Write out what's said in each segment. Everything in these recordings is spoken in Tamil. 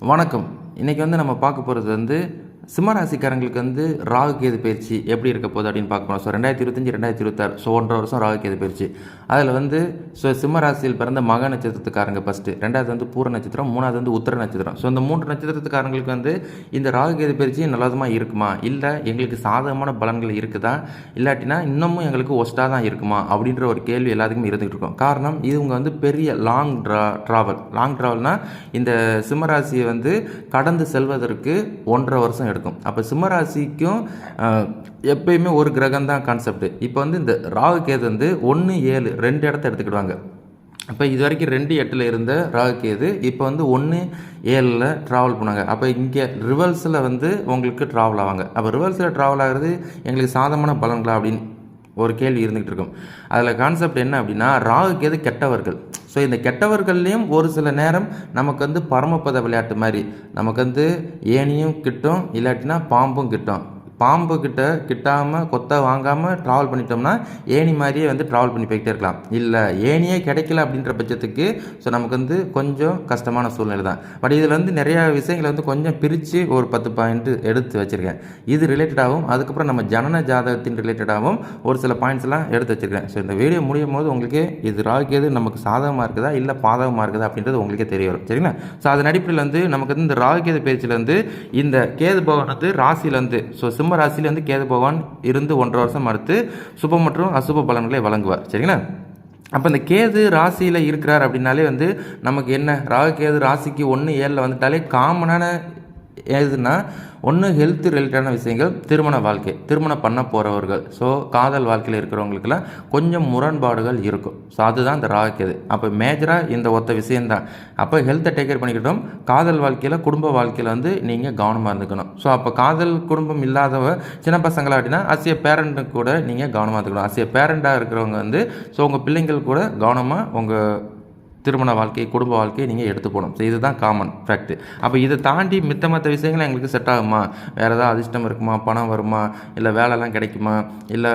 வணக்கம். இன்றைக்கி நம்ம பார்க்க போகிறது சிம்மராசிக்காரங்களுக்கு ராகு கேது பயிற்சி எப்படி இருக்க போகுது அப்படின்னு பார்க்க போகிறோம். ஸோ 2025 2026 ஸோ 1.5 வருஷம் ராகு கேது பயிற்சி. அதில் சிம்மராசியில் பிறந்த மக நட்சத்திரத்துக்காரங்க ஃபஸ்ட்டு, ரெண்டாவது பூர நட்சத்திரம், மூணாவது உத்திர நட்சத்திரம். ஸோ இந்த 3 நட்சத்திரத்துக்காரங்களுக்கு இந்த ராகு கேது பயிற்சி நல்லதமாக இருக்குமா, இல்லை எங்களுக்கு சாதகமான பலன்கள் இருக்குதா, இல்லாட்டினா இன்னமும் எங்களுக்கு ஒஸ்ட்டாக தான் இருக்குமா அப்படின்ற ஒரு கேள்வி எல்லாத்துக்குமே இருந்துகிட்டு இருக்கும். காரணம் இவங்க பெரிய லாங் ட்ராவல்னால் இந்த சிம்மராசியை கடந்து செல்வதற்கு 1.5 வருஷம் எடுக்கும். அப்போ சிம்மராசிக்கும் எப்பயுமே ஒரு கிரகம் தான் கான்செப்ட். இப்போ இந்த ராகு கேது 1, 7 2 இடத்த எடுத்துக்கிடுவாங்க. அப்போ இது வரைக்கும் 2, 8 இருந்த ராகு கேது இப்போ 1, 7 ட்ராவல் பண்ணாங்க. அப்போ இங்கே ரிவர்ஸில் உங்களுக்கு ட்ராவல் ஆவாங்க. அப்போ ரிவர்ஸில் ட்ராவல் ஆகிறது எங்களுக்கு சாதகமான பலன்களா அப்படின்னு ஒரு கேள்வி இருந்துகிட்டு இருக்கும். அதில் கான்செப்ட் என்ன அப்படின்னா, ராகு கேது கெட்டவர்கள். ஸோ இந்த கெட்டவர்கள்லேயும் ஒரு சில நேரம் நமக்கு பரமபத விளையாட்டு மாதிரி நமக்கு ஏனியும் கிட்டும், இல்லாட்டினா பாம்பும் கிட்டும். பாம்பு கிட்டாமல் கொத்த வாங்காமல் ட்ராவல் பண்ணிட்டோம்னா ஏனி மாதிரியே ட்ராவல் பண்ணி போய்கிட்டே இருக்கலாம். இல்லை ஏனியே கிடைக்கல அப்படின்ற பட்சத்துக்கு ஸோ நமக்கு கொஞ்சம் கஷ்டமான சூழ்நிலை தான். பட் இதில் நிறையா விஷயங்களை கொஞ்சம் பிரித்து ஒரு 10 பாயிண்ட் எடுத்து வச்சுருக்கேன். இது ரிலேட்டடாகவும் அதுக்கப்புறம் நம்ம ஜனன ஜாதகத்தின் ரிலேட்டடாகவும் ஒரு சில பாயிண்ட்ஸ் எல்லாம் எடுத்து வச்சுருக்கேன். ஸோ இந்த வீடியோ முடியும் போது உங்களுக்கு இது ராகுகேது நமக்கு சாதகமாக இருக்குதா இல்லை பாதகமாக இருக்குதா அப்படின்றது உங்களுக்கே தெரிய வரும். சரிங்களா? ஸோ அதன் அடிப்படையில் நமக்கு இந்த ராகுகேது பயிற்சியில் இந்த கேது பகவான் ராசியிலேருந்து ஸோ சிம்ம ராசியில கேது பகவான் இருந்து 1.5 வருஷம் அடுத்து சுப மற்றும் அசுப பலன்களை வழங்குவார். சரிங்களா? அப்போ இந்த கேது ராசியில் இருக்கிறார் அப்படின்னாலே நமக்கு என்ன, ராகு கேது ராசிக்கு 1, 7 வந்துட்டாலே காமனான எதுனா ஒன்று ஹெல்த் ரிலேட்டடான விஷயங்கள், திருமண வாழ்க்கை, திருமணம் பண்ண போகிறவர்கள், ஸோ காதல் வாழ்க்கையில் இருக்கிறவங்களுக்கெல்லாம் கொஞ்சம் முரண்பாடுகள் இருக்கும். ஸோ அதுதான் இந்த ராகு கேது. அப்போ மேஜராக இந்த ஒத்த விஷயந்தான். அப்போ ஹெல்த்தை டேக் கேர் பண்ணிக்கிட்டோம். காதல் வாழ்க்கையில் குடும்ப வாழ்க்கையில் நீங்கள் கவனமாக இருந்துக்கணும். ஸோ அப்போ காதல் குடும்பம் இல்லாதவ சின்ன பசங்களாக அப்படின்னா அசிய பேரண்ட்டு கூட நீங்கள் கவனமாக இருந்துக்கணும். அசிய பேரண்டாக இருக்கிறவங்க ஸோ உங்கள் பிள்ளைங்கள் கூட கவனமாக உங்கள் திருமண வாழ்க்கை குடும்ப வாழ்க்கையை நீங்கள் எடுத்து போகணும். ஸோ இதுதான் காமன் ஃபேக்ட். அப்போ இதை தாண்டி மற்ற விஷயங்கள் எங்களுக்கு செட் ஆகுமா, வேறு ஏதாவது அதிர்ஷ்டம் இருக்குமா, பணம் வருமா, இல்லை வேலைலாம் கிடைக்குமா, இல்லை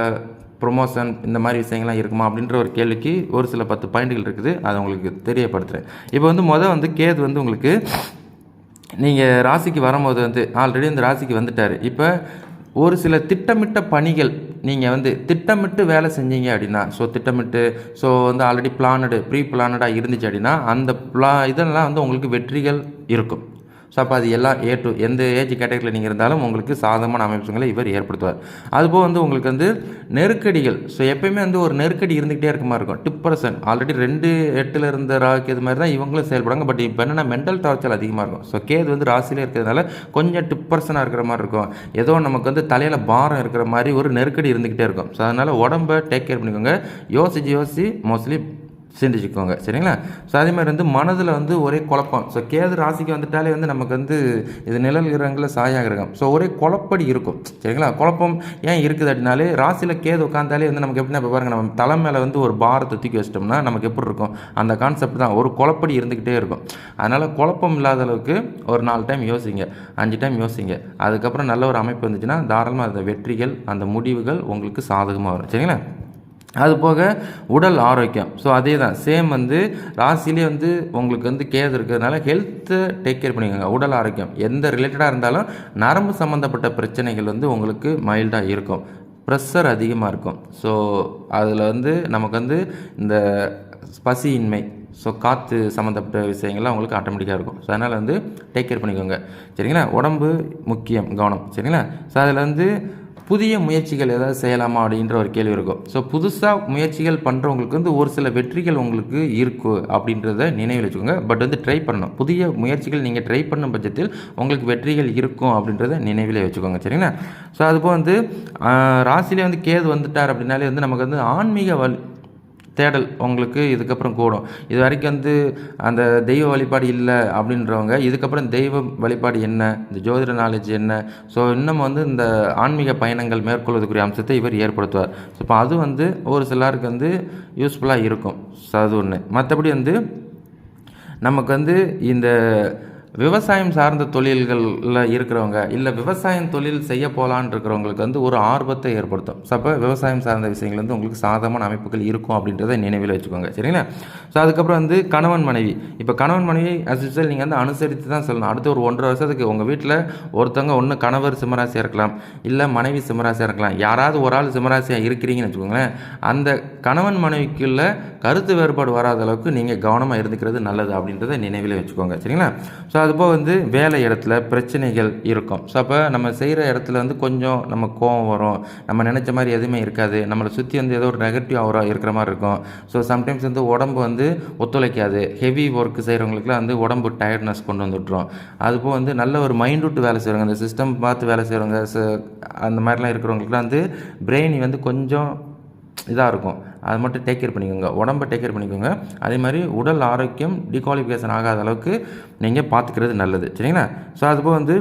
ப்ரொமோஷன் இந்த மாதிரி விஷயங்கள்லாம் இருக்குமா அப்படின்ற ஒரு கேள்விக்கு ஒரு சில 10 பாயிண்ட்டுகள் இருக்குது. அதை உங்களுக்கு தெரியப்படுத்துகிறேன். இப்போ கேது உங்களுக்கு நீங்கள் ராசிக்கு வரும்போது ஆல்ரெடி இந்த ராசிக்கு வந்துட்டார். இப்போ ஒரு சில திட்டமிட்ட பணிகள் நீங்கள் திட்டமிட்டு வேலை செஞ்சீங்க அப்படின்னா, ஸோ திட்டமிட்டு ஸோ ஆல்ரெடி ப்ரீ பிளானடாக இருந்துச்சு அப்படின்னா அந்த இதெல்லாம் உங்களுக்கு வெற்றிகள் இருக்கும். ஸோ அப்போ அது எல்லாம் எந்த ஏஜ் கேட்டகரியில் நீங்கள் இருந்தாலும் உங்களுக்கு சாதகமான அமைப்புகளை இவர் ஏற்படுத்துவார். அதுபோல் உங்களுக்கு நெருக்கடிகள், ஸோ எப்பயுமே ஒரு நெருக்கடி இருந்துகிட்டே இருக்க மாதிரி இருக்கும். டிப்ரெஷன் ஆல்ரெடி 2, 8 இருந்த ராகுகேது மாதிரி தான் இவங்களும் செயல்படுவாங்க. பட் இப்போ என்னென்னா மென்டல் டார்ச்சர் அதிகமாக இருக்கும். ஸோ கேது ராசியிலே இருக்கிறதுனால கொஞ்சம் டிப்ரெஷனாக இருக்கிற மாதிரி இருக்கும். ஏதோ நமக்கு தலையில் பாரம் இருக்கிற மாதிரி ஒரு நெருக்கடி இருந்துக்கிட்டே இருக்கும். ஸோ அதனால் உடம்பை டேக் கேர் பண்ணிக்கோங்க. யோசிச்சு மோஸ்ட்லி சிந்திச்சுக்கோங்க. சரிங்களா? ஸோ அதே மாதிரி மனதில் ஒரே குழப்பம். ஸோ கேது ராசிக்கு வந்துட்டாலே நமக்கு இது நிழல் கிரகங்களில் சாயா கிரகம். ஸோ ஒரே குழப்படி இருக்கும். சரிங்களா? குழப்பம் ஏன் இருக்குது அப்படின்னாலே ராசியில் கேது உட்காந்தாலே நமக்கு எப்படின்னா இப்போ பாருங்கள், நம்ம தலை மேலே ஒரு பாரத்தை தூக்கி வச்சிட்டோம்னா நமக்கு எப்படி இருக்கும், அந்த கான்செப்ட் தான். ஒரு குழப்படி இருந்துக்கிட்டே இருக்கும். அதனால் குழப்பம் இல்லாத அளவுக்கு ஒரு 4 டைம் யோசிங்க, 5 டைம் யோசிங்க. அதுக்கப்புறம் நல்ல ஒரு அமைப்பு வந்துச்சுன்னா தாராளமாக அந்த வெற்றிகள், அந்த முடிவுகள் உங்களுக்கு சாதகமாக வரும். சரிங்களா? அதுபோக உடல் ஆரோக்கியம், ஸோ அதே தான் சேம் ராசிலே உங்களுக்கு கேது இருக்கிறதுனால ஹெல்த்தை டேக் கேர் பண்ணிக்கோங்க. உடல் ஆரோக்கியம் எந்த ரிலேட்டடாக இருந்தாலும் நரம்பு சம்மந்தப்பட்ட பிரச்சனைகள் உங்களுக்கு மைல்டாக இருக்கும். ப்ரெஷர் அதிகமாக இருக்கும். ஸோ அதில் நமக்கு இந்த பசியின்மை, ஸோ காற்று சம்மந்தப்பட்ட விஷயங்கள்லாம் உங்களுக்கு ஆட்டோமேட்டிக்காக இருக்கும். ஸோ அதனால் டேக் கேர் பண்ணிக்கோங்க. சரிங்களா? உடம்பு முக்கியம், கவனம். சரிங்களா? ஸோ அதில் புதிய முயற்சிகள் ஏதாவது செய்யலாமா அப்படின்ற ஒரு கேள்வி இருக்கும். ஸோ புதுசாக முயற்சிகள் பண்ணுறவங்களுக்கு ஒரு சில வெற்றிகள் உங்களுக்கு இருக்கும் அப்படின்றத நினைவில் வச்சுக்கோங்க. பட் ட்ரை பண்ணணும். புதிய முயற்சிகள் நீங்கள் ட்ரை பண்ணும் பட்சத்தில் உங்களுக்கு வெற்றிகள் இருக்கும் அப்படின்றத நினைவிலே வச்சுக்கோங்க. சரிங்களா? ஸோ அதுபோல் ராசியிலே கேது வந்துட்டார் அப்படின்னாலே நமக்கு ஆன்மீக தேடல் உங்களுக்கு இதுக்கப்புறம் கூடும். இது வரைக்கும் அந்த தெய்வ வழிபாடு இல்லை அப்படின்றவங்க இதுக்கப்புறம் தெய்வ வழிபாடு என்ன, இந்த ஜோதிட நாலேஜ் என்ன, ஸோ இன்னும் இந்த ஆன்மீக பயணங்கள் மேற்கொள்வதற்குரிய அம்சத்தை இவர் ஏற்படுத்துவார். ஸோ இப்போ அது ஒரு சிலருக்கு யூஸ்ஃபுல்லாக இருக்கும். ஸோ அது ஒன்று. மற்றபடி நமக்கு இந்த விவசாயம் சார்ந்த தொழில்களில் இருக்கிறவங்க இல்லை விவசாயம் தொழில் செய்ய போகலான்னு இருக்கிறவங்களுக்கு வந்து ஒரு ஆர்வத்தை ஏற்படுத்தும். ஸோ அப்போ விவசாயம் சார்ந்த விஷயங்கள் வந்து உங்களுக்கு சாதகமான அமைப்புகள் இருக்கும் அப்படின்றத நினைவில் வச்சுக்கோங்க. சரிங்களா? ஸோ அதுக்கப்புறம் வந்து கணவன் மனைவி. இப்போ கணவன் மனைவி அஸ் யூசுவல் நீங்கள் வந்து அனுசரித்து தான் சொல்லணும். அடுத்த ஒரு 1.5 வருஷத்துக்கு உங்கள் வீட்டில் ஒருத்தவங்க ஒன்று கணவர் சிம்மராசியாக இருக்கலாம், இல்லை மனைவி சிம்மராசியாக இருக்கலாம். யாராவது ஒரு ஆள் சிம்மராசியாக இருக்கிறீங்கன்னு வச்சுக்கோங்களேன். அந்த கணவன் மனைவிக்குள்ள கருத்து வேறுபாடு வராத அளவுக்கு நீங்கள் கவனமாக இருந்துக்கிறது நல்லது அப்படின்றத நினைவில் வச்சுக்கோங்க. சரிங்களா? ஸோ அதுபோல் வந்து வேலை இடத்துல பிரச்சனைகள் இருக்கும். ஸோ அப்போ நம்ம செய்கிற இடத்துல வந்து கொஞ்சம் நம்ம கோவம் வரும், நம்ம நினச்ச மாதிரி எதுவுமே இருக்காது, நம்மளை சுற்றி வந்து ஏதோ ஒரு நெகட்டிவ் ஆவரா இருக்கிற மாதிரி இருக்கும். ஸோ சம்டைம்ஸ் வந்து உடம்பு வந்து ஒத்துழைக்காது. ஹெவி ஒர்க் செய்கிறவங்களுக்குலாம் வந்து உடம்பு டயர்ட்னஸ் கொண்டு வந்துவிட்ரும். அதுபோல் வந்து நல்ல ஒரு மைண்ட் விட்டு வேலை செய்கிறவங்க, அந்த சிஸ்டம் பார்த்து வேலை செய்கிறவங்க, அந்த மாதிரிலாம் இருக்கிறவங்களுக்குலாம் வந்து பிரெயின் வந்து கொஞ்சம் இதாக இருக்கும். அதை மட்டும் டேக் கேர் பண்ணிக்கோங்க, உடம்பை டேக் கேர் பண்ணிக்கோங்க. அதே மாதிரி உடல் ஆரோக்கியம் டிகுவாலிஃபிகேஷன் ஆகாத அளவுக்கு நீங்கள் பார்த்துக்கிறது நல்லது. சரிங்களா? ஸோ அதுபோல் வந்து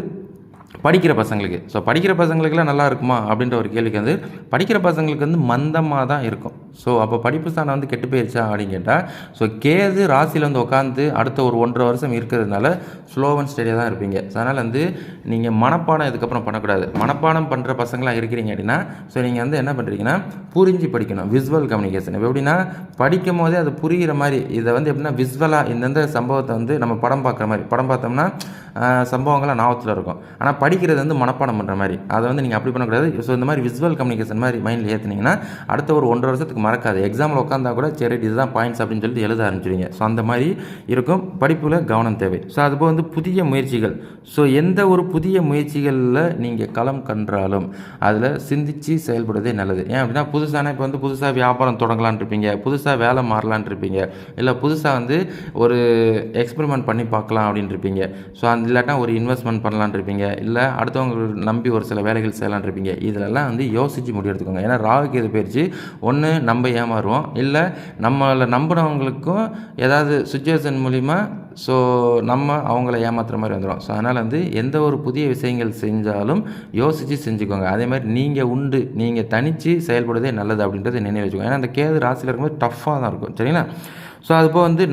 படிக்கிற பசங்களுக்கு, ஸோ படிக்கிற பசங்களுக்குலாம் நல்லா இருக்குமா அப்படின்ற ஒரு கேள்விக்கு வந்து படிக்கிற பசங்களுக்கு வந்து மந்தமாக தான் இருக்கும். ஸோ அப்போ படிப்பு ஸ்தானம் வந்து கெட்டு போயிடுச்சா அப்படின்னு கேட்டால், ஸோ கேது ராசியில் வந்து உட்காந்து அடுத்த ஒரு 1.5 வருஷம் இருக்கிறதுனால ஸ்லோ அண்ட் ஸ்டடியாக தான் இருப்பீங்க. ஸோ அதனால் வந்து நீங்கள் மனப்பாடம் இதுக்கப்புறம் பண்ணக்கூடாது. மனப்பாடம் பண்ணுற பசங்களாக இருக்கிறீங்க அப்படின்னா, ஸோ நீங்கள் வந்து என்ன பண்ணுறீங்கன்னா புரிஞ்சு படிக்கணும். விசுவல் கம்யூனிகேஷன் இப்போ எப்படின்னா படிக்கும் போதே அது புரிகிற மாதிரி, இதை வந்து எப்படின்னா விசுவலாக இந்தந்த சம்பவத்தை வந்து நம்ம படம் பார்க்குற மாதிரி, படம் பார்த்தோம்னா சம்பவங்கள்லாம் ஞாபகத்தில் இருக்கும். ஆனால் படிக்கிறது வந்து மனப்பாடம் பண்ணுற மாதிரி, அதை வந்து நீங்கள் அப்படி பண்ணக்கூடாது. ஸோ இந்த மாதிரி விசுவல் கம்யூனிகேஷன் மாதிரி மைண்டில் ஏற்றுனீங்கன்னா அடுத்த ஒரு 1.5 வருஷத்துக்கு மறக்காது. எக்ஸாமில் உட்காந்தா கூட சரி இதுதான் பாயிண்ட்ஸ் அப்படின்னு சொல்லிட்டு எழுத ஆரம்பிச்சிடுவீங்க. ஸோ அந்த மாதிரி இருக்கும். படிப்பில் கவனம் தேவை. ஸோ அதுபோல் வந்து புதிய முயற்சிகள். ஸோ எந்த ஒரு புதிய முயற்சிகளில் நீங்கள் களம் கன்றாலும் அதில் சிந்தித்து செயல்படுவதே நல்லது. ஏன் அப்படின்னா இப்போ வந்து புதுசாக வியாபாரம் தொடங்கலான் இருப்பீங்க, புதுசாக வேலை மாறலான் இருப்பீங்க, இல்லை புதுசாக வந்து ஒரு எக்ஸ்பெரிமெண்ட் பண்ணி பார்க்கலாம் அப்படின்னு இருப்பீங்க. ஸோ அந்த இல்லாட்டா ஒரு இன்வெஸ்ட்மெண்ட் பண்ணலான் இருப்பீங்க, இல்லை அடுத்தவங்க நம்பி ஒரு சில வேலைகள் செய்யலான் இருப்பீங்க. இதிலெல்லாம் வந்து யோசித்து முடிவெடுத்துக்கோங்க. ஏன்னா ராகு கேது பயிற்சி ஒன்று நம்ம ஏமாறுவோம், இல்லை நம்மளை நம்பினவங்களுக்கும் ஏதாவது சுச்சுவேஷன் மூலிமா ஸோ நம்ம அவங்கள ஏமாத்துற மாதிரி வந்துடும். ஸோ அதனால் வந்து எந்த ஒரு புதிய விஷயங்கள் செஞ்சாலும் யோசித்து செஞ்சுக்கோங்க. அதே மாதிரி நீங்கள் உண்டு, நீங்கள் தனித்து செயல்படுவதே நல்லது அப்படின்றத நினைவு வச்சுக்கோங்க. ஏன்னா அந்த கேது ராசியில் இருக்கும்போது டஃப்பாக தான் இருக்கும். சரிங்களா? ஸோ அதுபோல் வந்து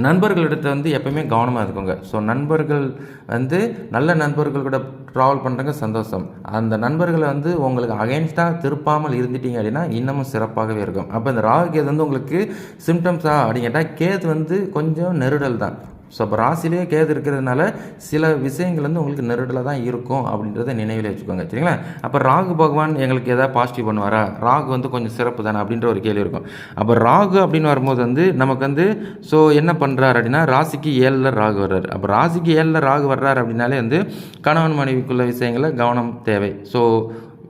நண்பர்களிடத்தை வந்து எப்போயுமே கவனமாக இருக்குங்க. ஸோ நண்பர்கள் வந்து நல்ல நண்பர்கள் கூட ட்ராவல் பண்ணுறங்க சந்தோஷம். அந்த நண்பர்களை வந்து உங்களுக்கு அகைன்ஸ்டாக திருப்பாமல் இருந்துட்டீங்க அப்படின்னா இன்னமும் சிறப்பாகவே இருக்கும். அப்போ இந்த ராகு கேது வந்து உங்களுக்கு சிம்டம்ஸாக அப்படின்னு கேட்டால் கேது வந்து கொஞ்சம் நெருடல் தான். ஸோ அப்போ ராசிலேயே கேது இருக்கிறதுனால சில விஷயங்கள் வந்து உங்களுக்கு நெருடலாக தான் இருக்கும் அப்படின்றத நினைவில் வச்சுக்கோங்க. சரிங்களா? அப்போ ராகு பகவான் எங்களுக்கு எதாவது பாசிட்டிவ் பண்ணுவாரா, ராகு வந்து கொஞ்சம் சிறப்பு தானே அப்படின்ற ஒரு கேள்வி இருக்கும். அப்போ ராகு அப்படின்னு வரும்போது வந்து நமக்கு வந்து ஸோ என்ன பண்ணுறாரு அப்படின்னா ராசிக்கு 7ல் ராகு வர்றாரு. அப்போ ராசிக்கு 7ல் ராகு வர்றாரு அப்படின்னாலே வந்து கணவன் மனைவிக்குள்ள விஷயங்களில் கவனம் தேவை. ஸோ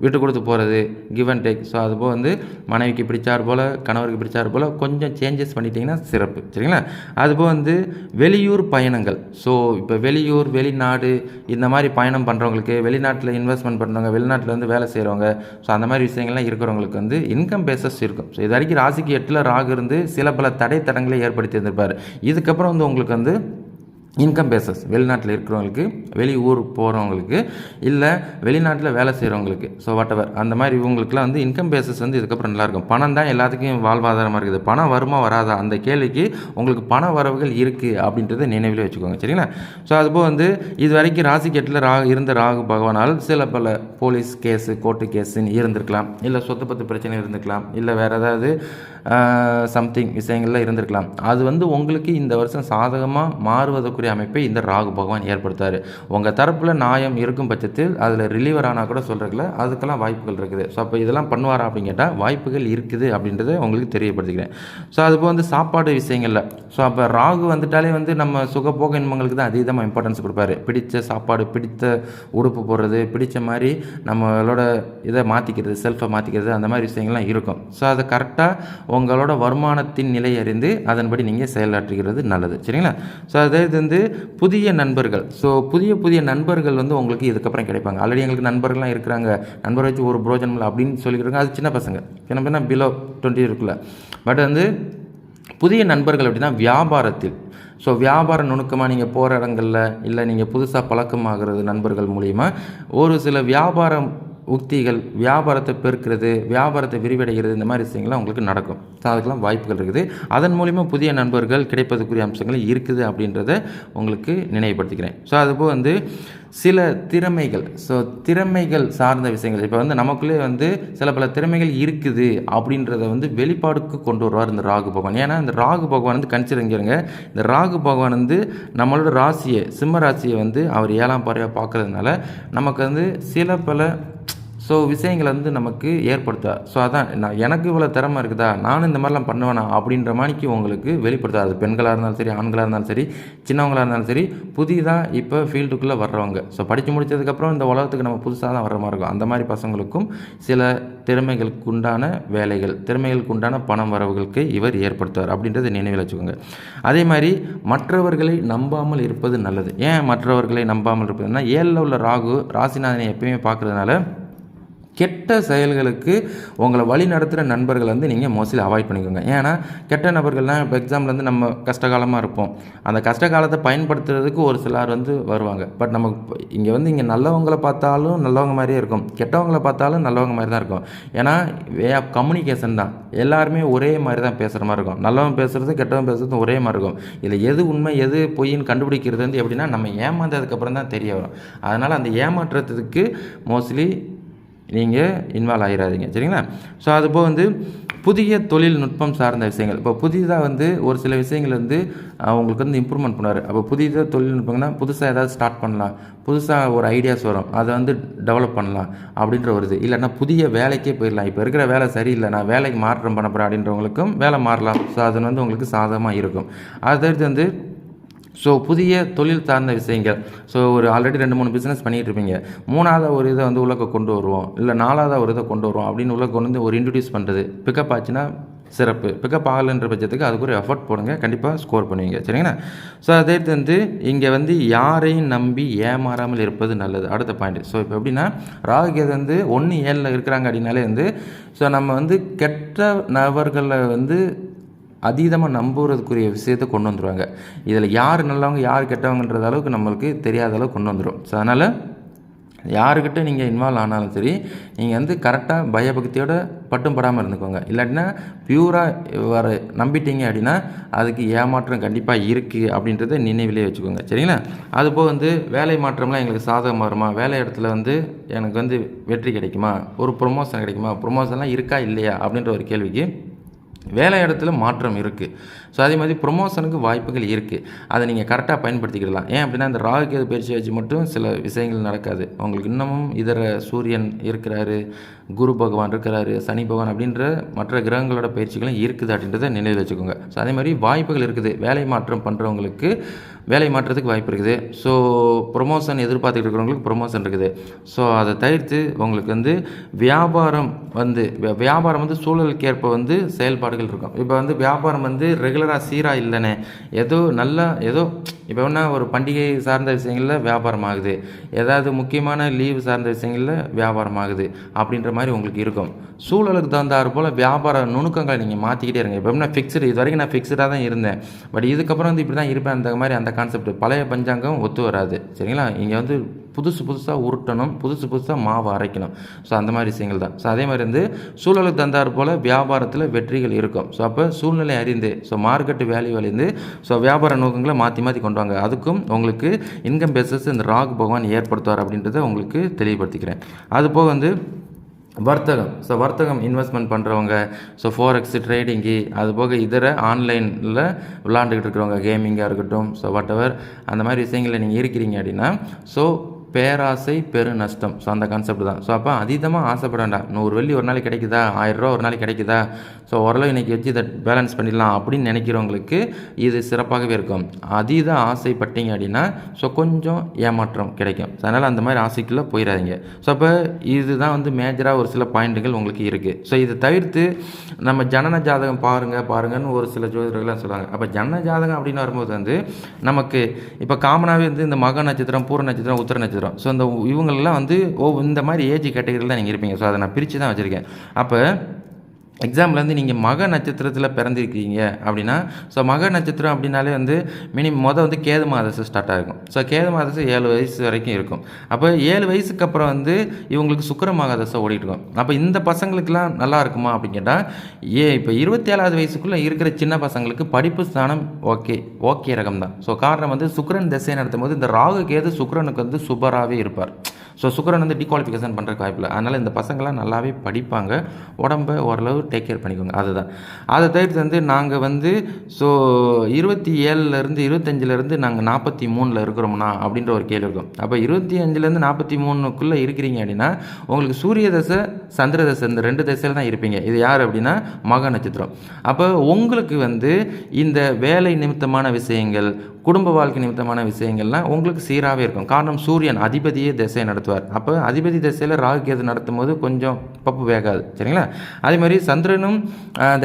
விட்டு கொடுத்து போகிறது, கிவ் அண்ட் டேக். ஸோ அதுபோல் வந்து மனைவிக்கு பிடிச்சார் போல் கணவருக்கு பிடிச்சார் போல் கொஞ்சம் சேஞ்சஸ் பண்ணிட்டீங்கன்னா சிறப்பு. சரிங்களா? அதுபோல் வந்து வெளியூர் பயணங்கள். ஸோ இப்போ வெளியூர் வெளிநாடு இந்த மாதிரி பயணம் பண்ணுறவங்களுக்கு, வெளிநாட்டில் இன்வெஸ்ட்மெண்ட் பண்ணுறவங்க, வெளிநாட்டில் வந்து வேலை செய்கிறவங்க, ஸோ அந்த மாதிரி விஷயங்கள்லாம் இருக்கிறவங்களுக்கு வந்து இன்கம் பேசஸ் இருக்கும். ஸோ இது வரைக்கும் ராசிக்கு 8ல் ராகு இருந்து சில பல தடங்களை ஏற்படுத்தி இருந்திருப்பார். இதுக்கப்புறம் வந்து உங்களுக்கு வந்து இன்கம் பேசஸ் வெளிநாட்டில் இருக்கிறவங்களுக்கு, வெளியூர் போகிறவங்களுக்கு, இல்லை வெளிநாட்டில் வேலை செய்கிறவங்களுக்கு, ஸோ வாட்டவர் அந்த மாதிரி இவங்களுக்குலாம் வந்து இன்கம் பேசஸ் வந்து இதுக்கப்புறம் நல்லாயிருக்கும். பணம் தான் எல்லாத்துக்கும் வாழ்வாதாரமாக இருக்குது. பணம் வருமா வராதா அந்த கேள்விக்கு உங்களுக்கு பண வரவுகள் இருக்குது அப்படின்றத நினைவில் வச்சுக்கோங்க. சரிங்களா? ஸோ அதுபோல் வந்து இது வரைக்கும் ராசிக்கு 8ல் இருந்த ராகு பகவானால் சில பல போலீஸ் கேஸு, கோர்ட்டு கேஸுன்னு இருந்திருக்கலாம், இல்லை சொத்து பத்து பிரச்சனை இருந்திருக்கலாம், இல்லை வேறு ஏதாவது சம்திங் விஷயங்கள்லாம் இருந்திருக்கலாம். அது வந்து உங்களுக்கு இந்த வருஷம் சாதகமாக மாறுவதற்குரிய அமைப்பை இந்த ராகு பகவான் ஏற்படுத்தார். உங்கள் தரப்பில் நியாயம் இருக்கும் பட்சத்தில் அதில் ரிலீவர் ஆனால் கூட சொல்கிறதுல அதுக்கெல்லாம் வாய்ப்புகள் இருக்குது. ஸோ அப்போ இதெல்லாம் பண்ணுவாரா அப்படின்னு கேட்டால் வாய்ப்புகள் இருக்குது அப்படின்றத உங்களுக்கு தெரியப்படுத்திக்கிறேன். ஸோ அதுபோல் வந்து சாப்பாடு விஷயங்களில், ஸோ அப்போ ராகு வந்துட்டாலே வந்து நம்ம சுகபோக இன்பங்களுக்கு தான் அதிகமாக இம்பார்ட்டன்ஸ் கொடுப்பாரு. பிடித்த சாப்பாடு, பிடித்த உடுப்பு போடுறது, பிடித்த மாதிரி நம்மளோட இதை மாற்றிக்கிறது, செல்ஃபை மாற்றிக்கிறது, அந்த மாதிரி விஷயங்கள்லாம் இருக்கும். ஸோ அதை கரெக்டாக உங்களோட வருமானத்தின் நிலை அறிந்து அதன்படி நீங்கள் செயலாற்றுகிறது நல்லது. சரிங்களா? ஸோ அதாவது வந்து புதிய நண்பர்கள், ஸோ புதிய நண்பர்கள் வந்து உங்களுக்கு இதுக்கப்புறம் கிடைப்பாங்க. ஆல்ரெடி எங்களுக்கு நண்பர்கள்லாம் இருக்கிறாங்க, நண்பர் வச்சு ஒரு புரோஜனம் இல்லை அப்படின்னு சொல்லிக்கிறாங்க. அது சின்ன பசங்க, என்ன பிலோ 20 இருக்குல்ல. பட் வந்து புதிய நண்பர்கள் அப்படின்னா வியாபாரத்தில், ஸோ வியாபார நுணுக்கமாக நீங்கள் போகிற இடங்களில், இல்லை நீங்கள் புதுசாக பழக்கமாகிறது நண்பர்கள் மூலிமா ஒரு சில வியாபாரம் உக்திகள், வியாபாரத்தை பெருக்கிறது, வியாபாரத்தை விரிவடைகிறது, இந்த மாதிரி விஷயங்கள்லாம் உங்களுக்கு நடக்கும். ஸோ அதுக்கெல்லாம் வாய்ப்புகள் இருக்குது. அதன் மூலிமா புதிய நண்பர்கள் கிடைப்பதற்குரிய அம்சங்கள் இருக்குது அப்படின்றத உங்களுக்கு நினைவுபடுத்திக்கிறேன். ஸோ அதுபோல் வந்து சில திறமைகள், ஸோ திறமைகள் சார்ந்த விஷயங்கள், இப்போ வந்து நமக்குள்ளே வந்து சில பல திறமைகள் இருக்குது அப்படின்றத வந்து வெளிப்பாடுக்கு கொண்டு வருவார் இந்த ராகு பகவான். ஏன்னா இந்த ராகு பகவான் வந்து கணிச்சிருங்கிறங்க, இந்த ராகு பகவான் வந்து நம்மளோட ராசியை, சிம்ம ராசியை வந்து அவர் 7ஆம் பார்வையாக பார்க்கறதுனால நமக்கு வந்து சில பல விஷயங்களை வந்து நமக்கு ஏற்படுத்தா. அதான் எனக்கு இவ்வளோ திறமை இருக்குதா, நானும் இந்த மாதிரிலாம் பண்ணுவேனா அப்படின்ற மாதிரிக்கு உங்களுக்கு வெளிப்படுத்தாது. அது பெண்களாக இருந்தாலும் சரி, ஆண்களாக இருந்தாலும் சரி, சின்னவங்களாக இருந்தாலும் சரி, புதிதாக இப்போ ஃபீல்டுக்குள்ளே வர்றவங்க, படித்து முடித்ததுக்கப்புறம் இந்த உலகத்துக்கு நம்ம புதுசாக தான் வர்ற மாதிரி இருக்கும். அந்த மாதிரி பசங்களுக்கும் சில திறமைகளுக்கு உண்டான வேலைகள், திறமைகளுக்கு உண்டான பணம் வரவுகளுக்கு இவர் ஏற்படுத்துவார் அப்படின்றத நினைவில் வச்சுக்கோங்க. அதே மாதிரி மற்றவர்களை நம்பாமல் இருப்பது நல்லது. ஏன் மற்றவர்களை நம்பாமல் இருப்பதுன்னா, 7ல் உள்ள ராகு ராசிநாதனை எப்பயுமே பார்க்குறதுனால கெட்ட செயல்களுக்கு உங்களை வழி நடத்துகிற நண்பர்களை வந்து நீங்கள் மோஸ்ட்லி அவாய்ட் பண்ணிக்கோங்க. ஏன்னா கெட்ட நபர்கள்லாம் இப்போ எக்ஸாம்பிள் வந்து நம்ம கஷ்டகாலமாக இருப்போம், அந்த கஷ்ட காலத்தை பயன்படுத்துறதுக்கு ஒரு சிலர் வந்து வருவாங்க. பட் நமக்கு இங்கே நல்லவங்களை பார்த்தாலும் நல்லவங்க மாதிரியே இருக்கும், கெட்டவங்களை பார்த்தாலும் நல்லவங்க மாதிரி தான் இருக்கும். ஏன்னா வே ஆஃப் கம்யூனிகேஷன் தான், எல்லாருமே ஒரே மாதிரி தான் பேசுகிற மாதிரி இருக்கும். நல்லவன் பேசுகிறது கெட்டவன் பேசுகிறது ஒரே மாதிரி இருக்கும். இதில் எது உண்மை எது பொய்ன்னு கண்டுபிடிக்கிறது வந்து எப்படின்னா, நம்ம ஏமாந்ததுக்கப்புறம் தான் தெரிய வரும். அதனால் அந்த ஏமாற்றத்துக்கு மோஸ்ட்லி நீங்கள் இன்வால்வ் ஆகிடாதீங்க, சரிங்களா? ஸோ அதுபோல் வந்து புதிய தொழில்நுட்பம் சார்ந்த விஷயங்கள், இப்போ புதிதாக வந்து ஒரு சில விஷயங்கள் வந்து அவங்களுக்கு வந்து இம்ப்ரூவ்மெண்ட் பண்ணுவார். அப்போ புதிதாக தொழில்நுட்பங்கன்னா புதுசாக ஏதாவது ஸ்டார்ட் பண்ணலாம், புதுசாக ஒரு ஐடியாஸ் வரும், அதை வந்து டெவலப் பண்ணலாம் அப்படின்ற ஒரு இது. இல்லைன்னா புதிய வேலைக்கே போயிடலாம், இப்போ இருக்கிற வேலை சரியில்லை, நான் வேலைக்கு மாற்றம் பண்ண போகிறேன் அப்படின்றவங்களுக்கும் வேலை மாறலாம். ஸோ அது வந்து உங்களுக்கு சாதகமாக இருக்கும். அடுத்தது வந்து புதிய தொழில் சார்ந்த விஷயங்கள், ஒரு ஆல்ரெடி 2-3 பிஸ்னஸ் பண்ணிகிட்டு இருப்பீங்க, 3ஆவது ஒரு இதை வந்து உள்ளே கொண்டு வருவோம், இல்லை 4ஆவது ஒரு இதை கொண்டு வருவோம் அப்படின்னு உள்ளே கொண்டு வந்து ஒரு இன்ட்ரடியூஸ் பண்ணுறது, பிக்கப் ஆச்சுன்னா சிறப்பு. பிக்கப் ஆகலைன்ற பட்சத்துக்கு அதுக்கு ஒரு எஃபர்ட் போடுங்க, கண்டிப்பாக ஸ்கோர் பண்ணுவீங்க, சரிங்களா? அதே வந்து இங்கே வந்து யாரையும் நம்பி ஏமாறாமல் இருப்பது நல்லது, அடுத்த பாயிண்ட். இப்போ எப்படின்னா, ராகுகேது வந்து 1-7ல் இருக்கிறாங்க அப்படின்னாலே வந்து நம்ம வந்து கெட்ட நபர்களை வந்து அதீதமாக நம்புறதுக்குரிய விஷயத்தை கொண்டு வந்துடுவாங்க. இதில் யார் நல்லவங்க யார் கெட்டவங்கன்றது அளவுக்கு நம்மளுக்கு தெரியாத அளவுக்கு கொண்டு வந்துடும். அதனால் யாருக்கிட்ட நீங்கள் இன்வால்வ் ஆனாலும் சரி, நீங்கள் வந்து கரெக்டாக பயபக்தியோட பட்டும் படாமல் இருந்துக்கோங்க. இல்லாட்டினா பியூராக வர நம்பிட்டீங்க அப்படின்னா அதுக்கு ஏமாற்றம் கண்டிப்பாக இருக்குது அப்படின்றத நினைவிலே வச்சுக்கோங்க, சரிங்களா? அதுபோல் வந்து வேலை மாற்றம்லாம் எங்களுக்கு சாதகமாக வருமா, வேலை இடத்துல வந்து எனக்கு வந்து வெற்றி கிடைக்குமா, ஒரு ப்ரொமோஷன் கிடைக்குமா, ப்ரொமோஷன்லாம் இருக்கா இல்லையா அப்படின்ற ஒரு கேள்விக்கு வேலை இடத்துல மாற்றம் இருக்குது. அதே மாதிரி ப்ரொமோஷனுக்கு வாய்ப்புகள் இருக்குது, அதை நீங்கள் கரெக்டாக பயன்படுத்திக்கிடலாம். ஏன் அப்படின்னா, இந்த ராகுகேது பயிற்சி வச்சு மட்டும் சில விஷயங்கள் நடக்காது. உங்களுக்கு இன்னமும் இதர சூரியன் இருக்கிறாரு, குரு பகவான் இருக்கிறாரு, சனி பகவான் அப்படின்ற மற்ற கிரகங்களோட பயிற்சிகளும் இருக்குது அப்படின்றத நினைவில் வச்சுக்கோங்க. அதே மாதிரி வாய்ப்புகள் இருக்குது, வேலை மாற்றம் பண்ணுறவங்களுக்கு வேலை மாற்றத்துக்கு வாய்ப்பு இருக்குது. ப்ரொமோஷன் எதிர்பார்த்துட்டு இருக்கிறவங்களுக்கு ப்ரொமோஷன் இருக்குது. அதை தவிர்த்து உங்களுக்கு வந்து வியாபாரம் வந்து சூழலுக்கு ஏற்ப வந்து செயல்பாடுகள் இருக்கும். இப்போ வந்து வியாபாரம் வந்து ரெகுலராக சீராக இல்லைன்னு ஏதோ இப்போ என்ன ஒரு பண்டிகை சார்ந்த விஷயங்களில் வியாபாரம் ஆகுது, ஏதாவது முக்கியமான லீவு சார்ந்த விஷயங்களில் வியாபாரம் ஆகுது அப்படின்ற மாதிரி உங்களுக்கு இருக்கும். சூழலுக்கு தகுந்தாறு போல் வியாபார நுணுக்கங்களை நீங்கள் மாற்றிக்கிட்டே இருங்க. இப்போ என்ன ஃபிக்ஸ்டு, இது வரைக்கும் நான் ஃபிக்ஸ்டாக தான் இருந்தேன், பட் இதுக்கப்புறம் வந்து இப்படி தான் இருப்பேன், அந்த மாதிரி அந்த கான்செப்ட் பழைய பஞ்சாங்கம் ஒத்து வராது, சரிங்களா? இங்கே வந்து புதுசாக உருட்டணும், புதுசாக மாவு அரைக்கணும். அந்த மாதிரி விஷயங்கள் தான். அதே மாதிரி வந்து சூழலுக்கு தந்தார் போல் வியாபாரத்தில் வெற்றிகள் இருக்கும். அப்போ சூழ்நிலை அறிந்து மார்க்கெட்டு வேல்யூ அறிந்து வியாபார நோக்கங்களை மாற்றி கொண்டு வாங்க. அதுக்கும் உங்களுக்கு இன்கம் பேசஸ் இந்த ராகு பகவான் ஏற்படுத்துவார் அப்படின்றத உங்களுக்கு தெளிவுபடுத்திக்கிறேன். அதுபோக வந்து வர்த்தகம் இன்வெஸ்ட்மெண்ட் பண்ணுறவங்க, ஃபோரெக்ஸ் ட்ரேடிங்கு, அதுபோக இதர ஆன்லைனில் விளாண்டுக்கிட்டு இருக்கிறவங்க, கேமிங்காக இருக்கட்டும், வாட் அந்த மாதிரி விஷயங்களில் நீங்கள் இருக்கிறீங்க அப்படின்னா பேராசை பெரு நஷ்டம். அந்த கான்செப்ட் தான். அப்போ அதீதமாக ஆசைப்பட வேண்டாம். 100 வெள்ளி ஒரு நாளைக்கு கிடைக்குதா, 1000 ரூபா ஒரு நாளைக்கு கிடைக்குதா, ஓரளவு இன்றைக்கி வச்சு இதை பேலன்ஸ் பண்ணிடலாம் அப்படின்னு நினைக்கிறவங்களுக்கு இது சிறப்பாகவே இருக்கும். அதீத ஆசைப்பட்டீங்க அப்படின்னா கொஞ்சம் ஏமாற்றம் கிடைக்கும். அதனால் அந்த மாதிரி ஆசைக்குள்ளே போயிடாதீங்க. அப்போ இதுதான் வந்து மேஜராக ஒரு சில பாயிண்ட்டுகள் உங்களுக்கு இருக்குது. இதை தவிர்த்து நம்ம ஜனன ஜாதகம் பாருங்கன்னு ஒரு சில ஜோதிடர்கள்லாம் சொல்லுவாங்க. அப்போ ஜனன ஜாதகம் அப்படின்னு வரும்போது வந்து நமக்கு இப்போ காமனாகவே வந்து இந்த மக நட்சத்திரம், பூர நட்சத்திரம், உத்திர நட்சத்திரம், இந்த இவங்களெல்லாம் வந்து இந்த மாதிரி ஏஜ் கேட்டகரியில் தான் நீங்கள் இருப்பீங்க. அதை நான் பிரித்து தான் வச்சுருக்கேன். அப்போ எக்ஸாம்பிள் வந்து நீங்கள் மக நட்சத்திரத்தில் பிறந்திருக்கீங்க அப்படின்னா, ஸோ மக நட்சத்திரம் அப்படின்னாலே வந்து வந்து கேது மாதசம் ஸ்டார்ட் ஆகும். ஸோ கேது மாதசம் 7 வயசு வரைக்கும் இருக்கும். அப்போ 7 வயசுக்கு அப்புறம் வந்து இவங்களுக்கு சுக்கிர மகாதசை ஓடிட்டுருக்கும். அப்போ இந்த பசங்களுக்கெல்லாம் நல்லா இருக்குமா அப்படின்னு கேட்டால், இப்போ 27வது வயசுக்குள்ளே இருக்கிற சின்ன பசங்களுக்கு படிப்பு ஸ்தானம் ஓகே ரகம் தான். ஸோ காரணம் வந்து சுக்கிரன் திசை நடத்தும் போது இந்த ராகு கேது சுக்கிரனுக்கு வந்து சுபராகவே இருப்பார். ஸோ சுக்கிரன் வந்து டிகுவாலிஃபிகேஷன் பண்ணுறதுக்கு வாய்ப்பில்லை. அதனால் இந்த பசங்களாம் நல்லாவே படிப்பாங்க, உடம்பை ஓரளவு டேக் கேர் பண்ணிக்கோங்க. அதுதான். அதை தவிர்த்து வந்து நாங்கள் வந்து ஸோ 27லேருந்து 25லேருந்து நாங்கள் 43ல் இருக்கிறோம்னா அப்படின்ற ஒரு கேள்வி இருக்கும். அப்போ 25லேருந்து 43க்குள்ளே இருக்கிறீங்க அப்படின்னா உங்களுக்கு சூரிய தசை சந்திர தசை இந்த 2 தசையில் தான் இருப்பீங்க. இது யார் அப்படின்னா மக நட்சத்திரம். அப்போ உங்களுக்கு வந்து இந்த வேலை நிமித்தமான விஷயங்கள், குடும்ப வாழ்க்கை நிமித்தமான விஷயங்கள்லாம் உங்களுக்கு சீராகவே இருக்கும். காரணம் சூரியன் அதிபதியே திசையை நடத்துவார். அப்போ அதிபதி திசையில் ராகு கேது நடத்தும் போது கொஞ்சம் பப்பு வேகாது. சரிங்களா? அதே மாதிரி சந்திரனும்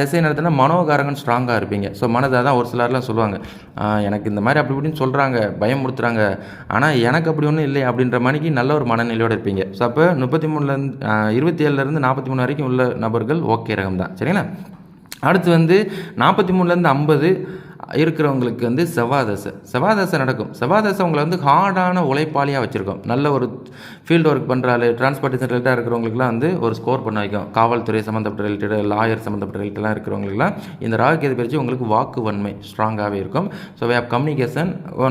திசையை நடத்தினா மனோகாரகன் ஸ்ட்ராங்காக இருப்பீங்க. ஸோ மனதாக தான் ஒரு சிலர்லாம் சொல்லுவாங்க, எனக்கு இந்த மாதிரி அப்படி இப்படின்னு சொல்கிறாங்க, பயமுறுத்துறாங்க, ஆனால் எனக்கு அப்படி ஒன்றும் இல்லை அப்படின்ற மணிக்கு நல்ல ஒரு மனநிலையோடு இருப்பீங்க. ஸோ அப்போ 27லேருந்து 43 வரைக்கும் உள்ள நபர்கள் ஓகே ரகம் தான். சரிங்களா? அடுத்து வந்து 43லேருந்து 50 இருக்கிறவங்களுக்கு வந்து செவ்வாதசை நடக்கும். செவ்வாதசை உங்களை வந்து ஹார்டான உழைப்பாளியாக வச்சுருக்கோம். நல்ல ஒரு ஃபீல்டு ஒர்க் பண்ணுறாள், டிரான்ஸ்போர்ட்டேஷன் ரிலேட்டாக இருக்கிறவங்களுக்குலாம் வந்து ஒரு ஸ்கோர் பண்ண வைக்கும். காவல்துறை சம்மந்தப்பட்ட ரிலேட்டடு, லாயர் சம்மந்தப்பட்ட ரிலேட்டெலாம் இருக்கிறவங்களுக்குலாம் இந்த ராகு கேது பயிற்சி உங்களுக்கு வாக்கு வன்மை ஸ்ட்ராங்காகவே இருக்கும். ஸோ வே ஆஃப் கம்யூனிகேஷன்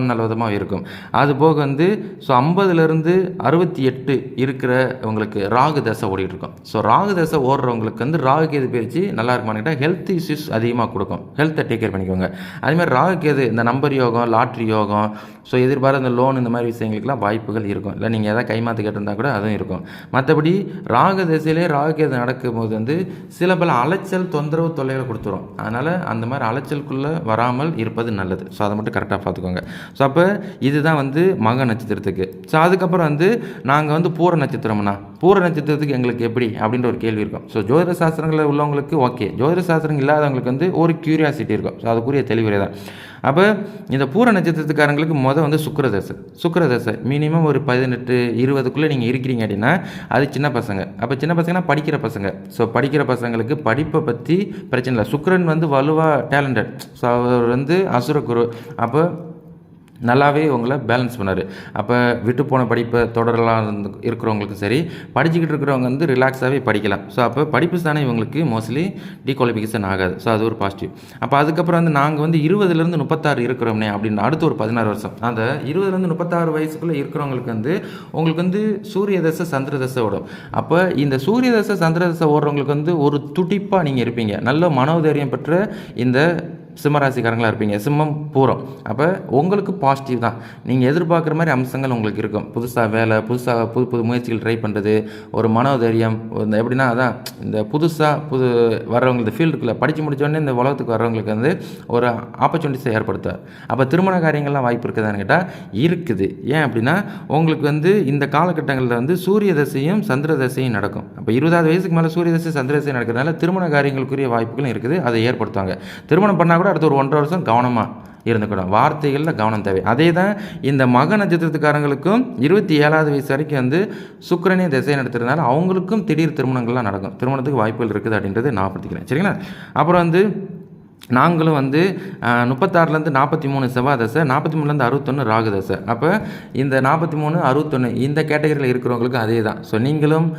நல்ல விதமாக இருக்கும். அது போக வந்து ஸோ 50லேருந்து 68 இருக்கிற உங்களுக்கு ராகு தசை ஓடிட்டுருக்கும். ஸோ ராகு தசை ஓடுறவங்களுக்கு வந்து ராகு கேது பயிற்சி நல்லா இருக்குமான்னு கேட்டால் ஹெல்த் இஷ்யூஸ் அதிகமாக கொடுக்கும். ஹெல்த்தை டேக் கேர் பண்ணிக்கோங்க. அதேமாதிரி ராகு கேது இந்த நம்பர் யோகம், லாட்ரி யோகம், ஸோ எதிர்பாராத இந்த லோன் இந்த மாதிரி விஷயங்களுக்குலாம் வாய்ப்புகள் இருக்கும். இல்லை நீங்கள் எதாவது கைமாற்று கேட்டிருந்தா கூட அதுவும் இருக்கும். மற்றபடி ராகு திசையிலே ராகு கேது நடக்கும்போது வந்து சில பல அலைச்சல், தொந்தரவு, தொல்லைகளை கொடுத்துரும். அதனால் அந்த மாதிரி அலைச்சலுக்குள்ளே வராமல் இருப்பது நல்லது. ஸோ அதை மட்டும் கரெக்டாக பார்த்துக்கோங்க. ஸோ அப்போ இதுதான் வந்து மக நட்சத்திரத்துக்கு. ஸோ அதுக்கப்புறம் வந்து நாங்கள் வந்து பூர நட்சத்திரம்னா, பூர நட்சத்திரத்துக்கு எங்களுக்கு எப்படி அப்படின்ற ஒரு கேள்வி இருக்கும். ஸோ ஜோதிட சாஸ்திரங்களில் உள்ளவங்களுக்கு ஓகே, ஜோதிட சாஸ்திரம் இல்லாதவங்களுக்கு வந்து ஒரு கியூரியாசிட்டி இருக்கும். ஸோ அதுக்குரிய தெளிவுரை தான். அப்போ இந்த பூர நட்சத்திரத்துக்காரங்களுக்கு வந்து சுக்கிரதசை மினிமம் ஒரு 18, 20க்குள்ளே நீங்கள் இருக்கிறீங்க அப்படின்னா அது சின்ன பசங்க. அப்போ சின்ன பசங்கன்னா படிக்கிற பசங்க. ஸோ படிக்கிற பசங்களுக்கு படிப்பை பற்றி பிரச்சனை இல்லை. சுக்கிரன் வந்து வலுவாக டேலண்டட். ஸோ அவர் வந்து அசுரகுரு. அப்போ நல்லாவே உங்களை பேலன்ஸ் பண்ணார். அப்போ விட்டு போன படிப்பை தொடரலாம் இருக்கிறவங்களுக்கும் சரி, படிச்சுக்கிட்டு இருக்கிறவங்க வந்து ரிலாக்ஸாகவே படிக்கலாம். ஸோ அப்போ படிப்பு தானே இவங்களுக்கு மோஸ்ட்லி டீகுவாலிஃபிகேஷன் ஆகாது. ஸோ அது ஒரு பாசிட்டிவ். அப்போ அதுக்கப்புறம் வந்து நாங்கள் வந்து 20லேருந்து 36 இருக்கிறோம்னே அப்படின்னு அடுத்து ஒரு 16 வருஷம், அந்த 20லேருந்து 36 வயசுக்குள்ளே இருக்கிறவங்களுக்கு வந்து உங்களுக்கு வந்து சூரிய தசை சந்திர தசை ஓடும். அப்போ இந்த சூரிய தசை சந்திர தசை ஓடுறவங்களுக்கு வந்து ஒரு துடிப்பாக நீங்கள் இருப்பீங்க. நல்ல மனோதைரியம் பெற்ற இந்த சிம்மராசிக்காரங்களாக இருப்பீங்க. சிம்மம் பூரம். அப்போ உங்களுக்கு பாசிட்டிவ் தான். நீங்கள் எதிர்பார்க்குற மாதிரி அம்சங்கள் உங்களுக்கு இருக்கும். புதுசாக வேலை, புதுசாக புது முயற்சிகள் ட்ரை பண்ணுறது, ஒரு மனோதைரியம், இந்த எப்படின்னா அதான் இந்த புதுசாக வர்றவங்க இந்த ஃபீல்டுக்குள்ளே படித்து முடித்தோடனே இந்த உலகத்துக்கு வர்றவங்களுக்கு வந்து ஒரு ஆப்பர்ச்சுனிட்டிஸை ஏற்படுத்துவார். அப்போ திருமண காரியங்கள்லாம் வாய்ப்பு இருக்குதான்னு கேட்டால் இருக்குது. ஏன் அப்படின்னா உங்களுக்கு வந்து இந்த காலகட்டங்களில் வந்து சூரிய தசையும் சந்திர தசையும் நடக்கும். அப்போ 20வது வயசுக்கு மேலே சூரிய தசை சந்திர தசை நடக்கிறதுனால திருமண காரியங்களுக்குரிய வாய்ப்புகளும் இருக்குது. அதை ஏற்படுத்துவாங்க. திருமணம் பண்ணால் கூட அடுத்த ஒரு 1.5 வருஷம் கவனமாக இருந்துக்கணும். வார்த்தைகளில் கவனம் தேவை. அதே தான் இந்த மக நட்சத்திரத்துக்காரங்களுக்கும் 27வது வயசு வரைக்கும் வந்து சுக்கிரனே திசை நடத்துறதுனால அவங்களுக்கும் திடீர் திருமணங்கள்லாம் நடக்கும். திருமணத்துக்கு வாய்ப்புகள் இருக்குது அப்படின்றது நான் படுத்திக்கிறேன். சரிங்களா? அப்புறம் வந்து நாங்களும் வந்து 36லேருந்து 43 செவ்வாய் தசை, 43லேருந்து 61 ராகு தசை. அப்போ இந்த 43, 61 இந்த கேட்டகரியில் இருக்கிறவங்களுக்கும் அதே தான். ஸோ நீங்களும்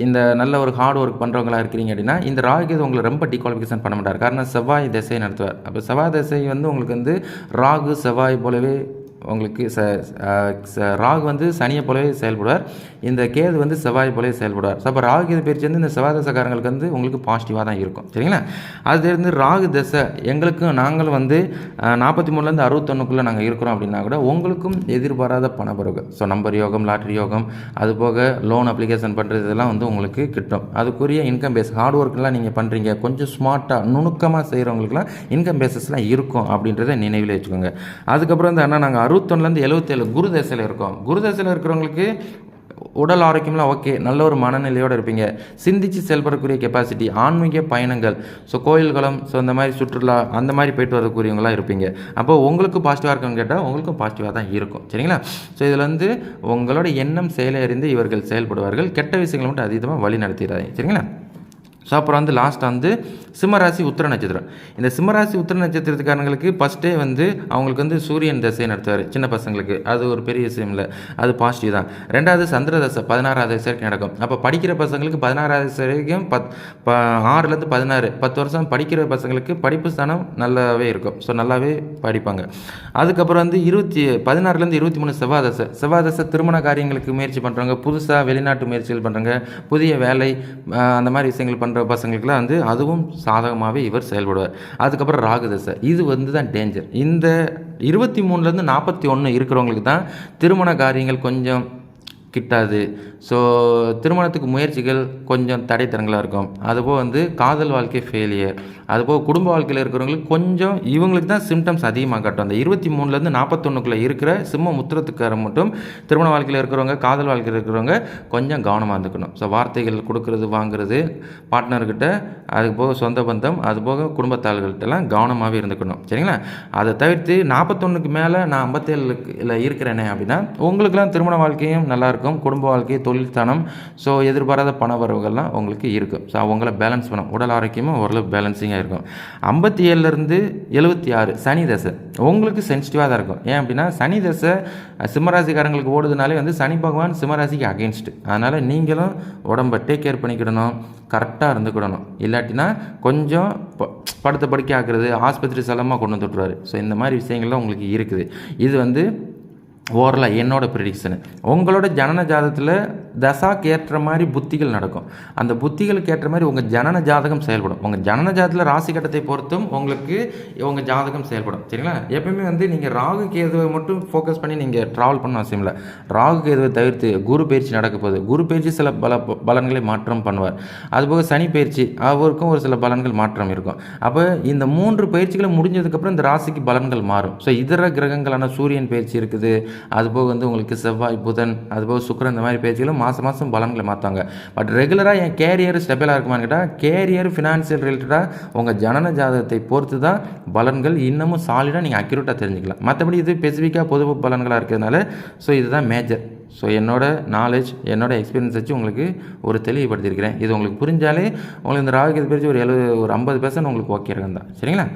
இந்த நல்ல ஒரு ஹார்ட் ஒர்க் பண்ணுறவங்களா இருக்கிறீங்க அப்படின்னா இந்த ராகு உங்களை ரொம்ப டிகுவாலிஃபிகேஷன் பண்ண மாட்டார். காரணம் செவ்வாய் திசையை நடத்துவார். அப்போ செவ்வாய் திசை வந்து உங்களுக்கு வந்து ராகு செவ்வாய் போலவே உங்களுக்கு ராகு வந்து சனியை போலவே செயல்படுவார். இந்த கேது வந்து செவ்வாய் போலவே செயல்படுவார். ஸோ அப்போ ராகு கேது பயிற்சி வந்து இந்த செவ்வாய் தசைக்காரங்களுக்கு வந்து உங்களுக்கு பாசிட்டிவாக தான் இருக்கும். சரிங்களா? அது இருந்து ராகு தசை எங்களுக்கும் நாங்களும் வந்து 43லேருந்து 61க்குள்ளே நாங்கள் இருக்கிறோம் அப்படின்னா கூட உங்களுக்கும் எதிர்பாராத பணப்பறவு. ஸோ நம்பர் யோகம், லாட்ரி யோகம், அது போக லோன் அப்ளிகேஷன் பண்ணுறது இதெல்லாம் வந்து உங்களுக்கு கிட்டும். அதுக்குரிய இன்கம் பேஸ் ஹார்ட் ஒர்க்லாம் நீங்கள் பண்ணுறீங்க, கொஞ்சம் ஸ்மார்ட்டாக நுணுக்கமாக செய்கிறவங்களுக்குலாம் இன்கம் பேஸஸ்லாம் இருக்கும் அப்படின்றத நினைவில் வச்சுக்கோங்க. அதுக்கப்புறம் வந்து என்ன, நாங்கள் 61லேருந்து 77 குரு தசையில் இருக்கோம். குரு தசையில் இருக்கிறவங்களுக்கு உடல் ஆரோக்கியம்லாம் ஓகே, நல்ல ஒரு மனநிலையோடு இருப்பீங்க. சிந்தித்து செயல்படக்கூடிய கெப்பாசிட்டி, ஆன்மீக பயணங்கள், ஸோ கோயில்களும், ஸோ இந்த மாதிரி சுற்றுலா அந்த மாதிரி போயிட்டு வரக்கூடியவங்களாம் இருப்பீங்க. அப்போ உங்களுக்கு பாசிட்டிவாக இருக்குன்னு கேட்டால் உங்களுக்கும் பாசிட்டிவாக தான் இருக்கும். சரிங்களா? ஸோ இதில் வந்து உங்களோட எண்ணம் செயலை அறிந்து இவர்கள் செயல்படுவார்கள். கெட்ட விஷயங்களை மட்டும் அதீதமாக வழி நடத்திடாதீங்க. சரிங்களா? ஸோ அப்புறம் வந்து லாஸ்ட்டாக வந்து சிம்மராசி உத்திர நட்சத்திரம். இந்த சிம்மராசி உத்திர நட்சத்திரத்துக்காரங்களுக்கு ஃபஸ்ட்டே வந்து அவங்களுக்கு வந்து சூரியன் தசை நடத்துவார் சின்ன பசங்களுக்கு. அது ஒரு பெரிய விஷயம் இல்லை, அது பாசிட்டிவ் தான். ரெண்டாவது சந்திர தசை 16வது வயசு வரைக்கும் நடக்கும். அப்போ படிக்கிற பசங்களுக்கு 16வது வயசு வரைக்கும் 6லேருந்து 16 10 வருஷம் படிக்கிற பசங்களுக்கு படிப்பு ஸ்தானம் நல்லாவே இருக்கும். ஸோ நல்லாவே படிப்பாங்க. அதுக்கப்புறம் வந்து 16லேருந்து 23 செவ்வாய் தசை திருமண காரியங்களுக்கு முயற்சி பண்ணுறவங்க, புதுசாக வெளிநாட்டு முயற்சிகள் பண்ணுறவங்க, புதிய வேலை அந்த மாதிரி விஷயங்கள் பண்ணுற பசங்களுக்குலாம் வந்து அதுவும் சாதகமாகவே இவர் செயல்படுவார். அதுக்கப்புறம் ராகு தசை, இது வந்து தான் டேஞ்சர். இந்த 23லேருந்து 41 இருக்கிறவங்களுக்கு தான் திருமண காரியங்கள் கொஞ்சம் கிட்டாது. ஸோ திருமணத்துக்கு முயற்சிகள் கொஞ்சம் தடைத்தரங்களாக இருக்கும். அதுபோல் வந்து காதல் வாழ்க்கை ஃபெயிலியர், அதுபோல் குடும்ப வாழ்க்கையில் இருக்கிறவங்களுக்கு கொஞ்சம் இவங்களுக்கு தான் சிம்டம்ஸ் அதிகமாக காட்டும். அந்த 23லேருந்து 41க்குள்ளே இருக்கிற சிம்ம முத்திரத்துக்காரங்க மட்டும் திருமண வாழ்க்கையில் இருக்கிறவங்க, காதல் வாழ்க்கையில் இருக்கிறவங்க கொஞ்சம் கவனமாக இருந்துக்கணும். ஸோ வார்த்தைகள் கொடுக்கறது வாங்குறது பார்ட்னர்கிட்ட, அதுபோக சொந்த பந்தம், அதுபோக குடும்பத்தாள்கள்கிட்டலாம் கவனமாகவே இருந்துக்கணும். சரிங்களா? அதை தவிர்த்து 41க்கு மேலே நான் 57ல் இருக்கிறேனே அப்படின்னா உங்களுக்குலாம் திருமண வாழ்க்கையும் நல்லாயிருக்கும், குடும்ப வாழ்க்கை, தொழில் ஸ்தானம், ஸோ எதிர்பாராத பண வரவுகள்லாம் உங்களுக்கு இருக்கும். ஸோ அவங்கள பேலன்ஸ் பண்ணும், உடல் ஆரோக்கியமும் ஓரளவு பேலன்சிங்காக இருக்கும். 57லேருந்து 76 சனி தசை உங்களுக்கு சென்சிட்டிவாக தான் இருக்கும். ஏன் அப்படின்னா சனி தசை சிம்மராசிக்காரங்களுக்கு ஓடுதுனாலே வந்து சனி பகவான் சிம்மராசிக்கு அகெயின்ஸ்ட்டு. அதனால் நீங்களும் உடம்பை டேக் கேர் பண்ணிக்கிடணும், கரெக்டாக இருந்துக்கிடணும். இல்லாட்டினா கொஞ்சம் படுத்த படுக்கை ஆக்குறது, ஆஸ்பத்திரி செலமாக கொண்டு வந்துட்டுருவார். ஸோ இந்த மாதிரி விஷயங்கள்லாம் உங்களுக்கு இருக்குது. இது வந்து ஓரலாக என்னோடய ப்ரெடிக்ஷனு. உங்களோட ஜனன ஜாதகத்தில் தசாக்கு ஏற்ற மாதிரி புத்திகள் நடக்கும். அந்த புத்திகளுக்கு ஏற்ற மாதிரி உங்கள் ஜனன ஜாதகம் செயல்படும். உங்கள் ஜனன ஜாதகத்தில் ராசி கட்டத்தை பொறுத்தும் உங்களுக்கு உங்கள் ஜாதகம் செயல்படும். சரிங்களா? எப்பவுமே வந்து நீங்கள் ராகு கேதுவை மட்டும் ஃபோக்கஸ் பண்ணி நீங்கள் ட்ராவல் பண்ண அவசியம் இல்லை. ராகு கேதுவை தவிர்த்து குரு பயிற்சி நடக்க போகுது. குரு பயிற்சி சில பலன்களை மாற்றம் பண்ணுவார். அதுபோக சனி பயிற்சி அவருக்கும் ஒரு சில பலன்கள் மாற்றம் இருக்கும். அப்போ இந்த 3 பயிற்சிகளும் முடிஞ்சதுக்கப்புறம் இந்த ராசிக்கு பலன்கள் மாறும். ஸோ இதர கிரகங்களான சூரியன் பயிற்சி இருக்குது, அதுபோக வந்து உங்களுக்கு செவ்வாய், புதன், அதுபோக சுக்கிரன், இந்த மாதிரி பேச்சுகளும் மாதம் பலன்களை மாற்றாங்க. பட் ரெகுலராக என் கேரியர் ஸ்டெபிளாக இருக்குமான்னு கேட்டால் கேரியர் ஃபினான்ஷியல் ரிலேட்டடாக உங்கள் ஜனன ஜாதகத்தை பொறுத்து தான் பலன்கள் இன்னமும் சாலிடாக நீங்கள் அக்யூரேட்டாக தெரிஞ்சுக்கலாம். மற்றபடி இது ஸ்பெசிஃபிக்காக பொது பலன்களாக இருக்கிறதுனால ஸோ இதுதான் மேஜர். ஸோ என்னோடய நாலேஜ், என்னோடய எக்ஸ்பீரியன்ஸ் வச்சு உங்களுக்கு ஒரு தெளிவுபடுத்தியிருக்கிறேன். இது உங்களுக்கு புரிஞ்சாலே உங்களுக்கு இந்த ராகு கேது பயிற்சி ஒரு 50% உங்களுக்கு ஓகே இருக்கும் தான். சரிங்களா?